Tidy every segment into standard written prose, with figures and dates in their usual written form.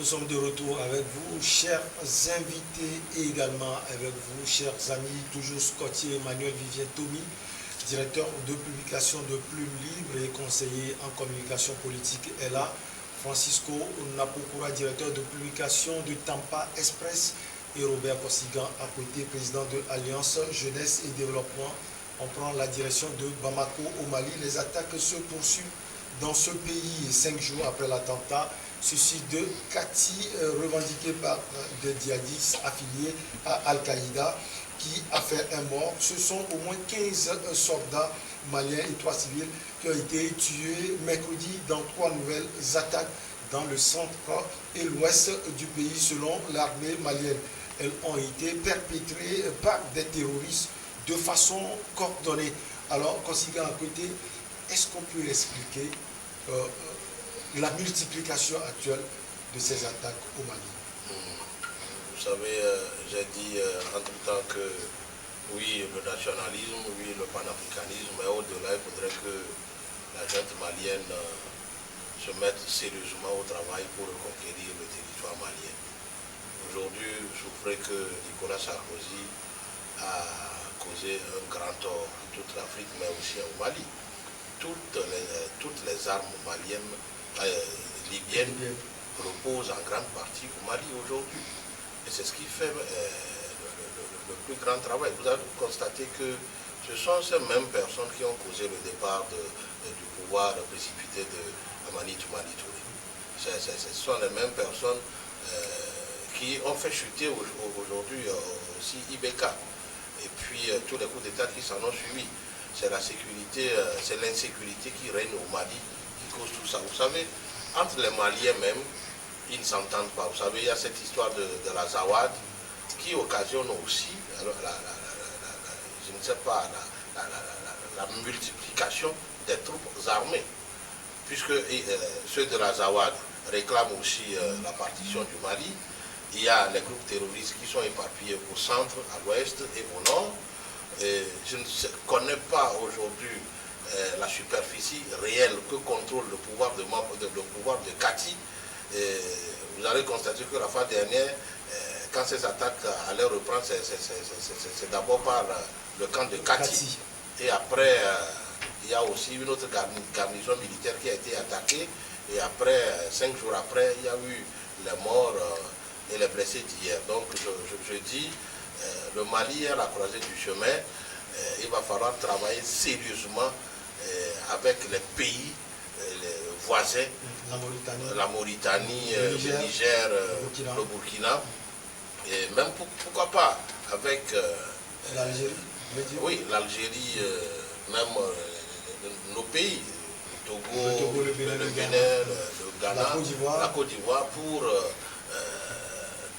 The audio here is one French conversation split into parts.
Nous sommes de retour avec vous, chers invités, et également avec vous, chers amis, toujours Scottier Emmanuel Vivien Tomi, directeur de publication de Plume Libre et conseiller en communication politique est là. Francisco Napokura, directeur de publication de Tampa Express, et Robert Kossigan à côté, président de Alliance Jeunesse et Développement. On prend la direction de Bamako au Mali. Les attaques se poursuivent dans ce pays 5 jours après l'attentat suicide de Kati, revendiqué par des djihadistes affiliés à Al-Qaïda, qui a fait un mort. Ce sont au moins 15 soldats maliens et 3 civils qui ont été tués mercredi dans 3 nouvelles attaques dans le centre et l'ouest du pays selon l'armée malienne. Elles ont été perpétrées par des terroristes de façon coordonnée. Alors, Kossigan à côté, est-ce qu'on peut expliquer la multiplication actuelle de ces attaques au Mali? Vous savez, j'ai dit entre-temps que oui, le nationalisme, oui, le panafricanisme, mais au-delà, il faudrait que la gente malienne se mette sérieusement au travail pour reconquérir le territoire malien. Aujourd'hui, je souffrais que Nicolas Sarkozy a causé un grand tort à toute l'Afrique, mais aussi au Mali. Toutes les armes maliennes, libyennes, reposent en grande partie au Mali aujourd'hui. Et c'est ce qui fait le plus grand travail. Vous avez constaté que ce sont ces mêmes personnes qui ont causé le départ du pouvoir précipité de Manitou Mali Touré. Ce sont les mêmes personnes qui ont fait chuter aujourd'hui aussi Ibeka. Et puis tous les coups d'État qui s'en ont suivi. C'est la sécurité, c'est l'insécurité qui règne au Mali qui cause tout ça. Vous savez, entre les Maliens même, ils ne s'entendent pas. Vous savez, il y a cette histoire de la Zawad qui occasionne aussi, je ne sais pas, la multiplication des troupes armées. Puisque ceux de la Zawad réclament aussi la partition du Mali. Il y a les groupes terroristes qui sont éparpillés au centre, à l'ouest et au nord. Je ne connais pas aujourd'hui la superficie réelle que contrôle le pouvoir de Kati. Vous allez constater que la fois dernière, quand ces attaques allaient reprendre, c'est d'abord par le camp de Kati. Et après, il y a aussi une autre garnison militaire qui a été attaquée. Et après, 5 jours après, il y a eu les morts et les blessés d'hier. Donc je dis, le Mali est à la croisée du chemin. Il va falloir travailler sérieusement avec les pays les voisins, la Mauritanie, le Niger, le Burkina, et même pourquoi pas avec l'Algérie. Oui, l'Algérie, même nos pays, le Togo, le Bénin, le Ghana, la Côte d'Ivoire, pour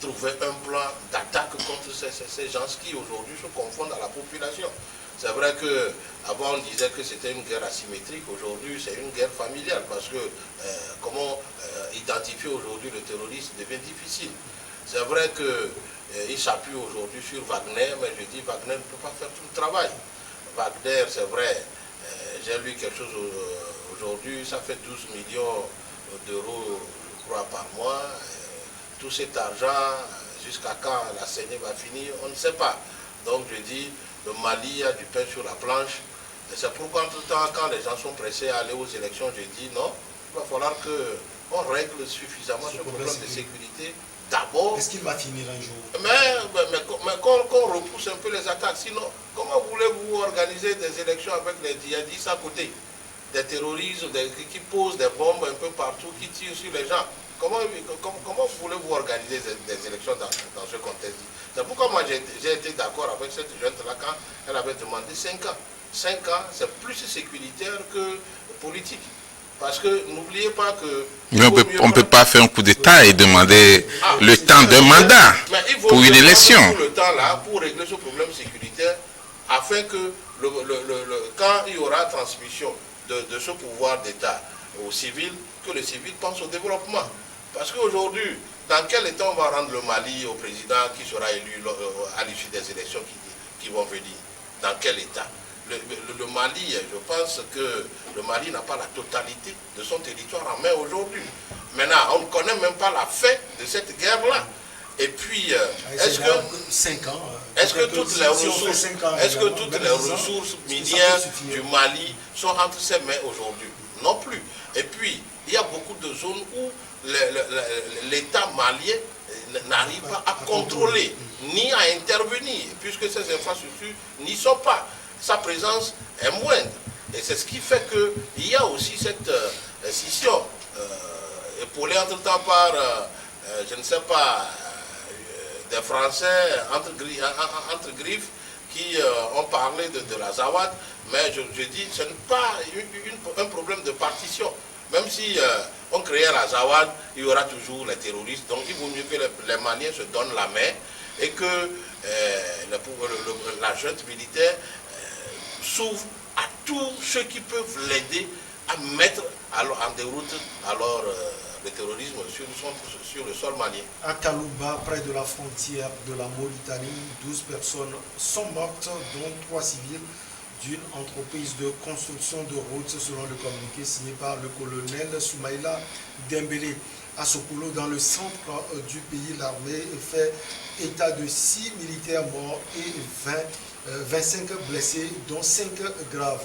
trouver un plan d'attaque contre ces gens qui aujourd'hui se confondent à la population. C'est vrai qu'avant on disait que c'était une guerre asymétrique, aujourd'hui c'est une guerre familiale parce que comment identifier aujourd'hui le terroriste devient difficile. C'est vrai qu'il s'appuie aujourd'hui sur Wagner, mais je dis Wagner ne peut pas faire tout le travail. Wagner, c'est vrai, j'ai lu quelque chose aujourd'hui, ça fait 12 millions d'euros, je crois, par mois. Tout cet argent, jusqu'à quand la saignée va finir, on ne sait pas. Donc je dis, le Mali a du pain sur la planche. Et c'est pourquoi, entre-temps, quand les gens sont pressés à aller aux élections, je dis non, il va falloir qu'on règle suffisamment ce problème de sécurité d'abord. Est-ce qu'il va finir un jour? Mais qu'on repousse un peu les attaques. Sinon, comment voulez-vous organiser des élections avec les djihadistes à côté? Des terroristes qui posent des bombes un peu partout, qui tirent sur les gens. Comment voulez-vous organiser des élections dans ce contexte? C'est pourquoi moi j'ai été d'accord avec cette jeune-là quand elle avait demandé 5 ans. 5 ans, c'est plus sécuritaire que politique. Parce que n'oubliez pas que... Mais on ne peut pas faire un coup d'État et demander le temps d'un mandat pour une élection. Il faut le temps là pour régler ce problème sécuritaire afin que quand il y aura transmission de ce pouvoir d'État aux civils, que les civils pensent au développement. Parce qu'aujourd'hui, dans quel état on va rendre le Mali au président qui sera élu à l'issue des élections qui vont venir? Dans quel état? Le Mali, je pense que le Mali n'a pas la totalité de son territoire en main aujourd'hui. Maintenant, on ne connaît même pas la fin de cette guerre-là. Et puis, est-ce que 5 ans, est-ce que toutes les ressources, minières du Mali sont entre ses mains aujourd'hui? Non plus. Et puis, il y a beaucoup de zones où l'État malien n'arrive pas à contrôler, ni à intervenir, puisque ces infrastructures n'y sont pas. Sa présence est moindre. Et c'est ce qui fait qu'il y a aussi cette scission, épaulée entre-temps par, je ne sais pas, des Français entre griffes qui ont parlé de la Zawad, mais je dis ce n'est pas un problème de partition. Même si on créait la Zawad, il y aura toujours les terroristes. Donc il vaut mieux que les Maliens se donnent la main et que la junte militaire s'ouvre à tous ceux qui peuvent l'aider à mettre en déroute le terrorisme sur le sol malien. À Kalouba, près de la frontière de la Mauritanie, 12 personnes sont mortes, dont 3 civils, d'une entreprise de construction de routes, selon le communiqué signé par le colonel Soumaïla Dembélé. À Sokolo, dans le centre du pays, l'armée fait état de 6 militaires morts et 25 blessés, dont 5 graves.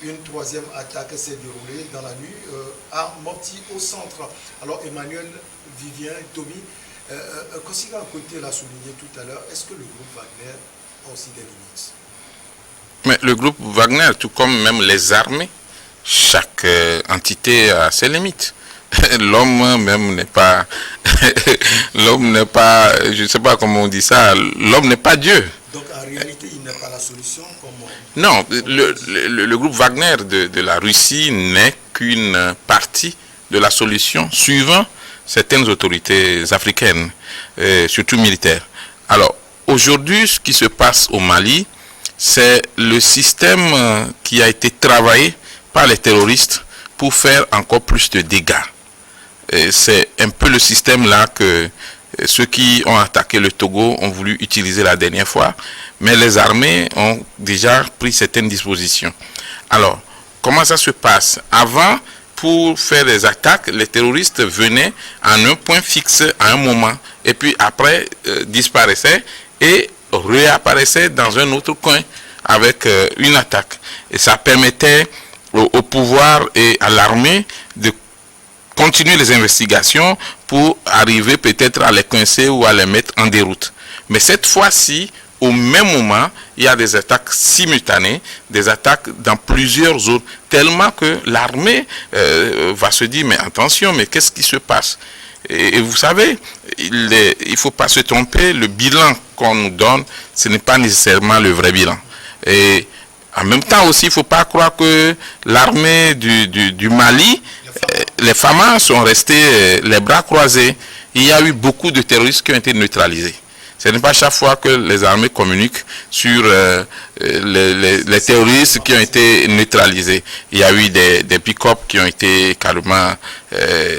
Une troisième attaque s'est déroulée dans la nuit à Morti, au centre. Alors Emmanuel Vivien Tomi, Kossiga à côté l'a souligné tout à l'heure, est-ce que le groupe Wagner a aussi des limites? Mais le groupe Wagner, tout comme même les armées, chaque entité a ses limites. L'homme même n'est pas, l'homme n'est pas, je ne sais pas comment on dit ça, l'homme n'est pas Dieu. Donc en réalité, il n'est pas la solution comme... Non, le groupe Wagner de la Russie n'est qu'une partie de la solution, suivant certaines autorités africaines, surtout militaires. Alors, aujourd'hui, ce qui se passe au Mali, c'est le système qui a été travaillé par les terroristes pour faire encore plus de dégâts. C'est un peu le système là que ceux qui ont attaqué le Togo ont voulu utiliser la dernière fois, mais les armées ont déjà pris certaines dispositions. Alors, comment ça se passe? Avant, pour faire des attaques, les terroristes venaient à un point fixe à un moment, et puis après disparaissaient et réapparaissaient dans un autre coin avec une attaque. Et ça permettait au pouvoir et à l'armée de continuer les investigations pour arriver peut-être à les coincer ou à les mettre en déroute. Mais cette fois-ci, au même moment, il y a des attaques simultanées, des attaques dans plusieurs zones, tellement que l'armée va se dire, mais attention, mais qu'est-ce qui se passe? Et vous savez, il ne faut pas se tromper, le bilan qu'on nous donne, ce n'est pas nécessairement le vrai bilan. Et en même temps aussi, il ne faut pas croire que l'armée du Mali, les FAMA sont restés les bras croisés. Il y a eu beaucoup de terroristes qui ont été neutralisés. Ce n'est pas chaque fois que les armées communiquent sur les terroristes qui ont été neutralisés. Il y a eu des pick-up qui ont été carrément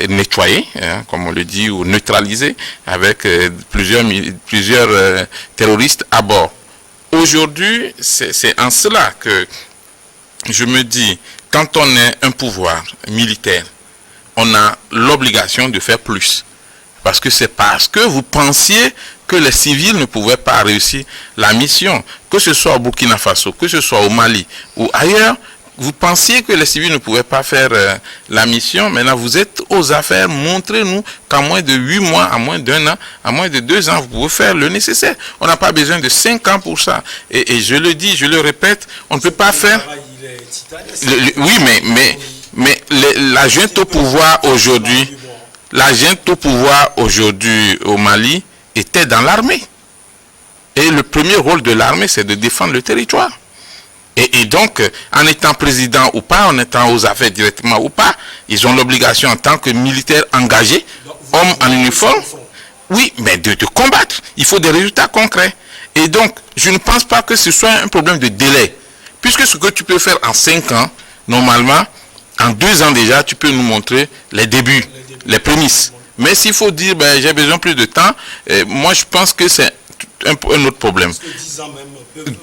nettoyés, hein, comme on le dit, ou neutralisés, avec plusieurs terroristes à bord. Aujourd'hui, c'est en cela que je me dis, quand on est un pouvoir militaire, on a l'obligation de faire plus. Parce que c'est parce que vous pensiez que les civils ne pouvaient pas réussir la mission. Que ce soit au Burkina Faso, que ce soit au Mali ou ailleurs, vous pensiez que les civils ne pouvaient pas faire la mission. Maintenant, vous êtes aux affaires. Montrez-nous qu'en moins de 8 mois, à moins d'1 an, à moins de 2 ans, vous pouvez faire le nécessaire. On n'a pas besoin de 5 ans pour ça. Et je le dis, je le répète, on ne peut pas faire... Oui, mais la junte au pouvoir aujourd'hui, au Mali était dans l'armée. Et le premier rôle de l'armée, c'est de défendre le territoire. Et donc, en étant président ou pas, en étant aux affaires directement ou pas, ils ont l'obligation en tant que militaires engagés, hommes en uniforme, oui, mais de combattre. Il faut des résultats concrets. Et donc, je ne pense pas que ce soit un problème de délai. Puisque ce que tu peux faire en 5 ans, normalement, en 2 ans déjà, tu peux nous montrer les débuts, les prémices. Mais s'il faut dire, ben, j'ai besoin plus de temps, moi je pense que c'est un autre problème.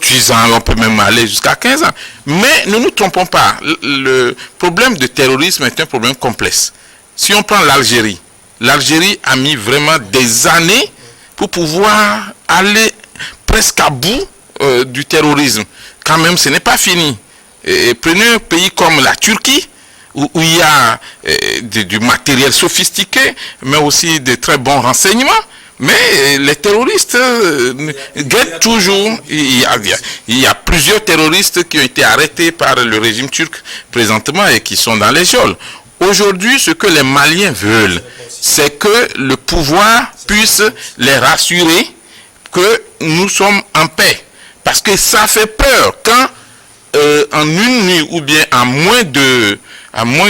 10 ans, on peut même aller jusqu'à 15 ans. Mais ne nous trompons pas, le problème de terrorisme est un problème complexe. Si on prend l'Algérie, l'Algérie a mis vraiment des années pour pouvoir aller presque à bout du terrorisme. Quand même, ce n'est pas fini. Et prenez un pays comme la Turquie, où il y a du matériel sophistiqué, mais aussi de très bons renseignements. Mais les terroristes guettent toujours. Il y a plusieurs terroristes qui ont été arrêtés par le régime turc présentement et qui sont dans les geôles. Aujourd'hui, ce que les Maliens veulent, c'est que le pouvoir puisse les rassurer que nous sommes en paix. Parce que ça fait peur quand en une nuit ou bien à moins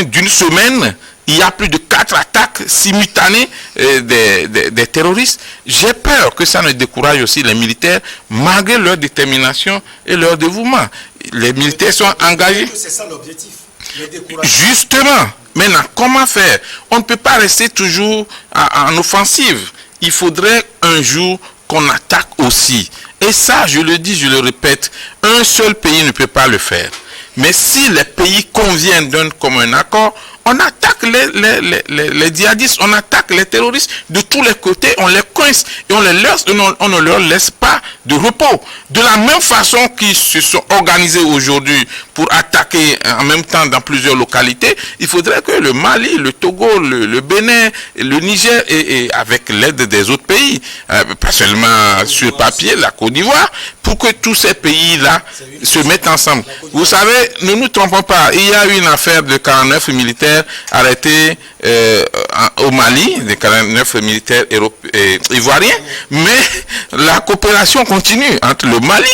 d'une semaine, il y a plus de 4 attaques simultanées des terroristes. J'ai peur que ça ne décourage aussi les militaires, malgré leur détermination et leur dévouement. Les militaires sont engagés. C'est ça l'objectif, le découragement. Justement. Maintenant, comment faire? On ne peut pas rester toujours en offensive. Il faudrait un jour qu'on attaque aussi. Et ça, je le dis, je le répète, un seul pays ne peut pas le faire. Mais si les pays conviennent d'un commun accord, on attaque les djihadistes, on attaque les terroristes de tous les côtés, on les coince et on ne leur laisse pas de repos. De la même façon qu'ils se sont organisés aujourd'hui pour attaquer en même temps dans plusieurs localités, il faudrait que le Mali, le Togo, le Bénin, le Niger et avec l'aide des autres pays, pas seulement sur papier, la Côte d'Ivoire, pour que tous ces pays-là se mettent ensemble. Vous savez, ne nous trompons pas, il y a eu une affaire de 49 militaires arrêtés au Mali, des 49 militaires ivoiriens, mais la coopération continue entre le Mali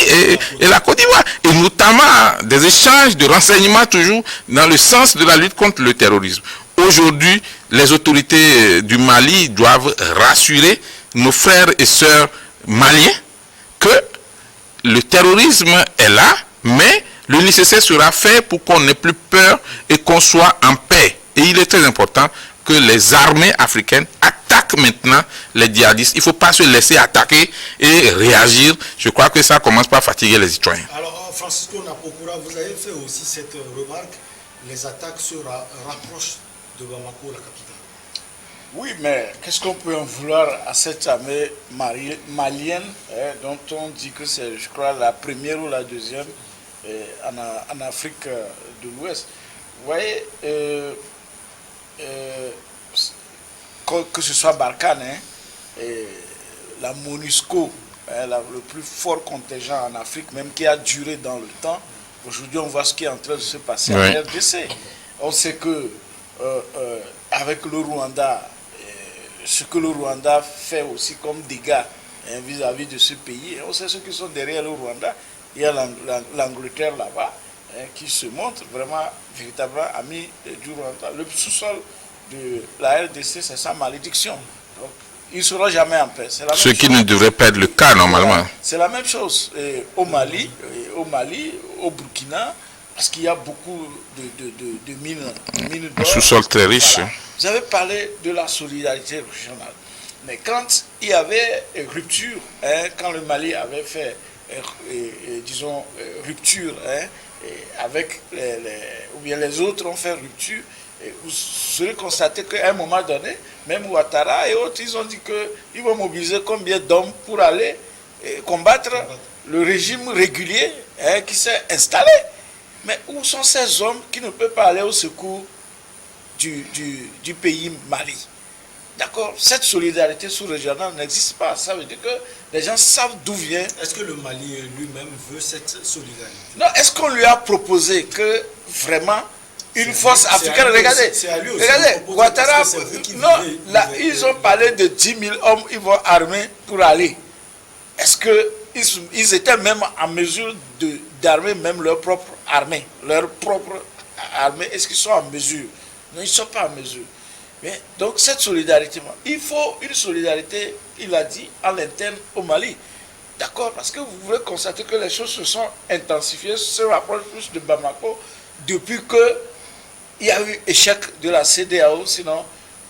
et la Côte d'Ivoire, et notamment des échanges de renseignements toujours dans le sens de la lutte contre le terrorisme. Aujourd'hui, les autorités du Mali doivent rassurer nos frères et sœurs maliens que le terrorisme est là, mais le nécessaire sera fait pour qu'on n'ait plus peur et qu'on soit en paix. Et il est très important que les armées africaines attaquent maintenant les djihadistes. Il ne faut pas se laisser attaquer et réagir. Je crois que ça commence par fatiguer les citoyens. Alors, Francisco Napokura, vous avez fait aussi cette remarque. Les attaques se rapprochent de Bamako, la capitale. Oui, mais qu'est-ce qu'on peut en vouloir à cette armée malienne dont on dit que c'est, je crois, la première ou la deuxième en Afrique de l'Ouest. Vous voyez, que ce soit Barkhane, la MONUSCO, le plus fort contingent en Afrique, même qui a duré dans le temps. Aujourd'hui, on voit ce qui est en train de se passer en RDC. On sait que avec le Rwanda, ce que le Rwanda fait aussi comme dégâts vis-à-vis de ce pays, on sait ceux qui sont derrière le Rwanda. Il y a l'Angleterre là-bas qui se montre vraiment, véritablement ami du Rwanda. Le sous-sol de la RDC, c'est sa malédiction. Donc, ils ne seront jamais en paix. Ce qui ne devrait pas être le cas normalement. C'est la même chose au Mali, au Burkina, parce qu'il y a beaucoup de mines d'or. Un sous-sol très riche. Voilà. Vous avez parlé de la solidarité régionale. Mais quand il y avait rupture, quand le Mali avait fait, disons, rupture, avec ou bien les autres ont fait rupture, vous serez constaté qu'à un moment donné, même Ouattara et autres, ils ont dit qu'ils vont mobiliser combien d'hommes pour aller combattre le régime régulier qui s'est installé. Mais où sont ces hommes qui ne peuvent pas aller au secours du pays Mali? D'accord? Cette solidarité sous-régionale n'existe pas. Ça veut dire que les gens savent d'où vient. Est-ce que le Mali lui-même veut cette solidarité? Non, est-ce qu'on lui a proposé que vraiment une force africaine... Regardez, Ouattara, non, là, ils ont parlé de 10 000 hommes, ils vont armer pour aller. Est-ce qu'ils étaient même en mesure d'armer même leur propre armée? Leur propre armée, est-ce qu'ils sont en mesure? Non, ils ne sont pas en mesure. Mais, donc cette solidarité, il faut une solidarité, il a dit, à l'interne au Mali. D'accord? Parce que vous pouvez constater que les choses se sont intensifiées, se rapprochent plus de Bamako depuis qu'il y a eu échec de la CEDEAO, sinon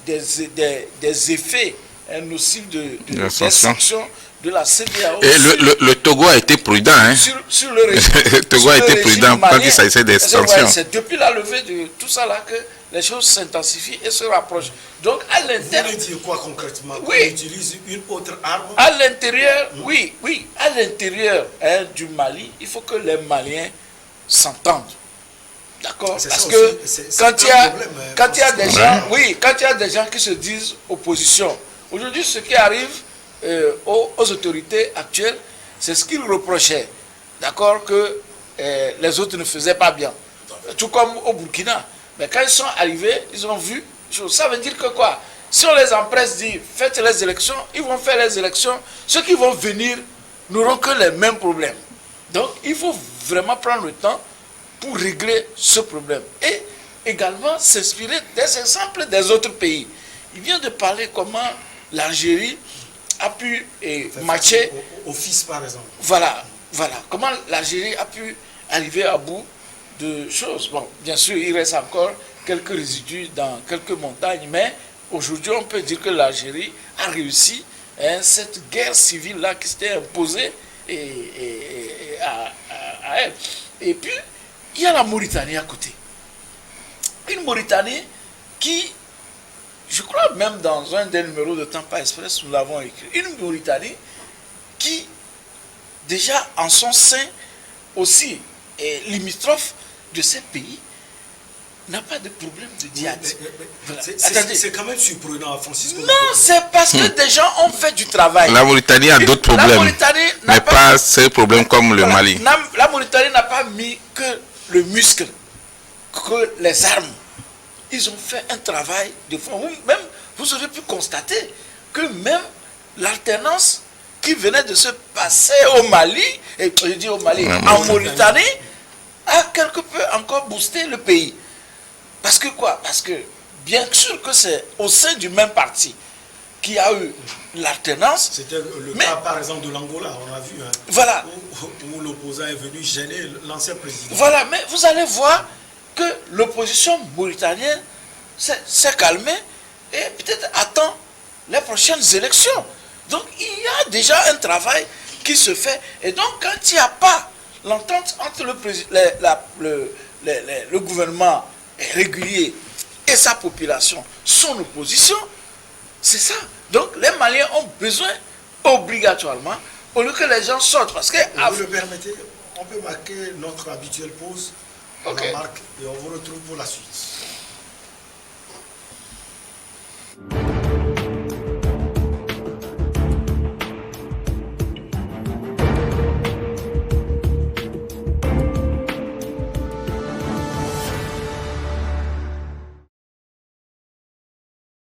des effets nocifs des sanctions de la CEDEAO. Et le Togo a été prudent. Sur le régime. Le Togo a été prudent quand il s'agissait des sanctions. C'est depuis la levée de tout ça là que les choses s'intensifient et se rapprochent. Donc à l'intérieur... Vous voulez dire quoi concrètement? Oui. On utilise une autre arme? À l'intérieur, oui, à l'intérieur du Mali, il faut que les Maliens s'entendent. D'accord? Parce que quand il y a des gens, quand il y a des gens qui se disent opposition, aujourd'hui ce qui arrive aux autorités actuelles, c'est ce qu'ils reprochaient. D'accord? Que les autres ne faisaient pas bien. Tout comme au Burkina. Mais quand ils sont arrivés, ils ont vu, ça veut dire que quoi? Si on les empresse, dit faites les élections, ils vont faire les élections. Ceux qui vont venir n'auront que les mêmes problèmes. Donc il faut vraiment prendre le temps pour régler ce problème. Et également s'inspirer des exemples des autres pays. Il vient de parler comment l'Algérie a pu matcher. Au fils par exemple. Voilà. Comment l'Algérie a pu arriver à bout de choses. Bon, bien sûr, il reste encore quelques résidus dans quelques montagnes, mais aujourd'hui, on peut dire que l'Algérie a réussi cette guerre civile-là qui s'était imposée à elle. Et puis, il y a la Mauritanie à côté. Une Mauritanie qui, je crois même dans un des numéros de Tampa Express, nous l'avons écrit, une Mauritanie qui, déjà en son sein aussi, est limitrophe de ces pays, n'a pas de problème de djihad. C'est quand même surprenant, Francisco. Non, c'est parce que des gens ont fait du travail. La Mauritanie a d'autres problèmes, mais pas ces problèmes comme le Mali. La Mauritanie n'a pas mis que le muscle, que les armes. Ils ont fait un travail de fond. Vous aurez pu constater que même l'alternance qui venait de se passer au Mali, et je dis au Mali, en Mauritanie, a quelque peu encore boosté le pays. Parce que quoi? Parce que bien sûr que c'est au sein du même parti qu'il y a eu l'alternance. C'était le cas par exemple de l'Angola, on a vu. Voilà. Où l'opposant est venu gêner l'ancien président. Voilà, mais vous allez voir que l'opposition mauritanienne s'est calmée et peut-être attend les prochaines élections. Donc il y a déjà un travail qui se fait. Et donc quand il n'y a pas l'entente entre le gouvernement régulier et sa population, son opposition, c'est ça. Donc les Maliens ont besoin obligatoirement, au lieu que les gens sortent. Parce que vous le permettez, on peut marquer notre habituelle pause. On la marque et on vous retrouve pour la suite.